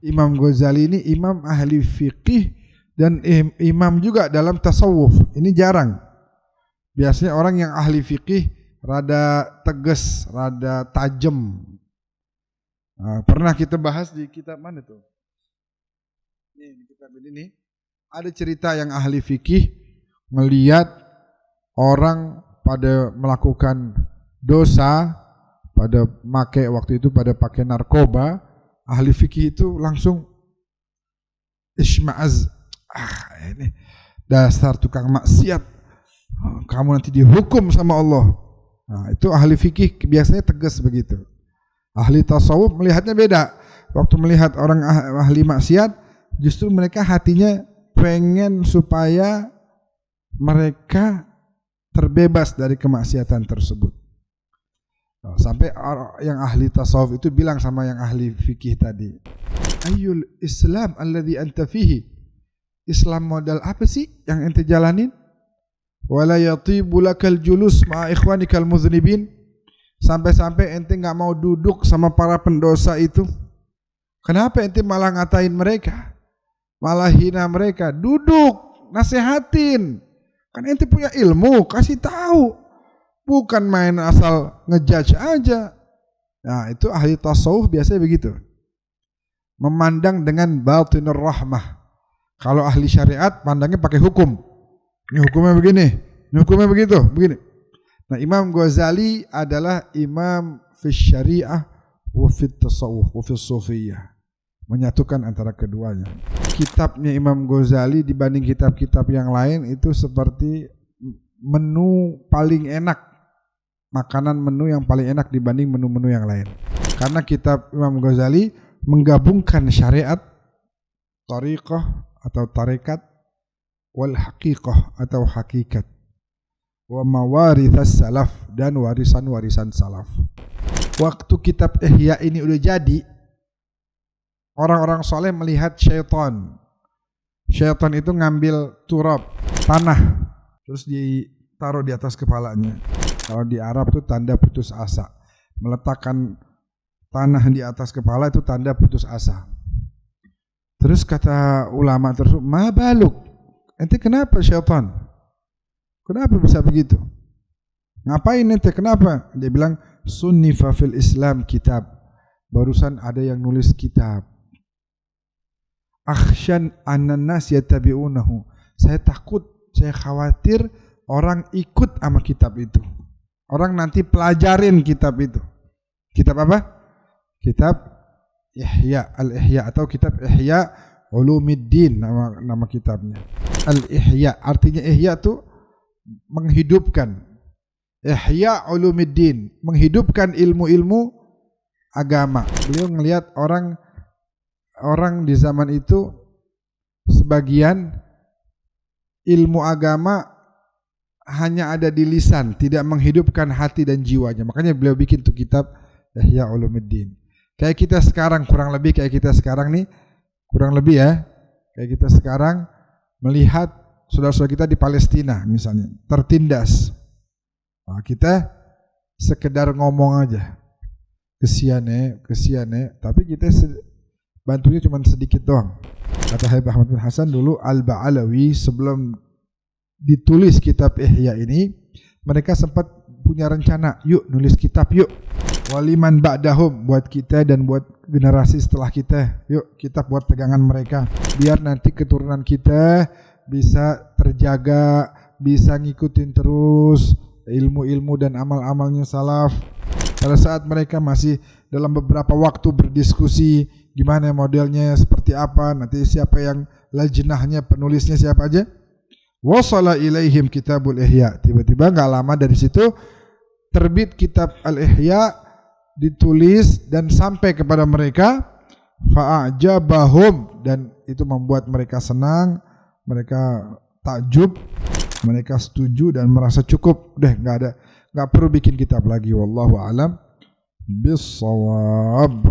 Imam Ghazali ini imam ahli fikih dan imam juga dalam tasawuf. Ini jarang. Biasanya orang yang ahli fikih rada tegas, rada tajam. Nah, pernah kita bahas di kitab mana tuh? Ini kitab ini nih. Ada cerita yang ahli fikih melihat orang pada melakukan dosa, pada waktu itu pada pakai narkoba, ahli fikih itu langsung isma'az, ini dasar tukang maksiat, kamu nanti dihukum sama Allah. Nah, itu ahli fikih biasanya tegas begitu. Ahli tasawuf melihatnya beda. Waktu melihat orang ahli maksiat, justru mereka hatinya pengen supaya mereka terbebas dari kemaksiatan tersebut. Sampai yang ahli tasawuf itu bilang sama yang ahli fikih tadi, ayyul Islam alladhi anta fihi, Islam model apa sih yang ente jalanin? Wala yatibu lakal julus ma'a ikhwanikal mudhnibin, sampai-sampai ente gak mau duduk sama para pendosa itu. Kenapa ente malah ngatain mereka, malah hina mereka? Duduk, nasehatin, kan ente punya ilmu, kasih tahu, bukan main asal ngejudge aja. Nah, itu ahli tasawuf biasanya begitu, memandang dengan batinur rahmah. Kalau ahli syariat pandangnya pakai hukum. Ini hukumnya begini, ini hukumnya begitu, begini. Nah, Imam Ghazali adalah imam fi syariah wa fi tasawuf wa fi sufiyah, menyatukan antara keduanya. Kitabnya Imam Ghazali dibanding kitab-kitab yang lain itu seperti menu paling enak, makanan menu yang paling enak dibanding menu-menu yang lain. Karena kitab Imam Ghazali menggabungkan syariat, tariqah atau tarekat, wal haqiqah atau hakikat, wa mawarithas salaf dan warisan-warisan salaf. Waktu kitab Ihya ini udah jadi, orang-orang soleh melihat syaitan. Syaitan itu ngambil turab, tanah, terus ditaruh di atas kepalanya. Kalau di Arab itu tanda putus asa. Meletakkan tanah di atas kepala itu tanda putus asa. Terus kata ulama tersebut, ma baluk, ente kenapa syaitan? Kenapa bisa begitu? Ngapain ente, kenapa? Dia bilang, sunnifa fil Islam kitab, barusan ada yang nulis kitab. Akhshan annas yattabi'unahu, saya takut, saya khawatir orang ikut sama kitab itu. Orang nanti pelajarin kitab itu. Kitab apa? Kitab Ihya, Al-Ihya atau kitab Ihya Ulumuddin, nama kitabnya. Al-Ihya, artinya Ihya itu menghidupkan. Ihya Ulumuddin, menghidupkan ilmu-ilmu agama. Beliau melihat orang di zaman itu sebagian ilmu agama hanya ada di lisan, tidak menghidupkan hati dan jiwanya. Makanya beliau bikin tuh kitab Ihya Ulumuddin. Kayak kita sekarang, kurang lebih kayak kita sekarang nih, kurang lebih ya, kayak kita sekarang melihat saudara-saudara kita di Palestina misalnya tertindas. Nah, kita sekedar ngomong aja, kesian ya, tapi kita bantunya cuma sedikit doang. Kata Habib Ahmad bin Hasan dulu, Al-Ba'alawi sebelum ditulis kitab Ihya ini, mereka sempat punya rencana, yuk nulis kitab yuk. Waliman ba'dahum, buat kita dan buat generasi setelah kita, yuk kita buat pegangan mereka, biar nanti keturunan kita bisa terjaga, bisa ngikutin terus ilmu-ilmu dan amal-amalnya salaf. Pada saat mereka masih dalam beberapa waktu berdiskusi gimana modelnya, seperti apa, nanti siapa yang lajnahnya, penulisnya siapa aja. Wasala ilaihim kitabul Ihya, tiba-tiba gak lama dari situ terbit kitab Al-Ihya, ditulis dan sampai kepada mereka, fa'ajabahum, dan itu membuat mereka senang, mereka takjub, mereka setuju dan merasa cukup, nggak perlu bikin kitab lagi. Wallahu a'lam bissawab.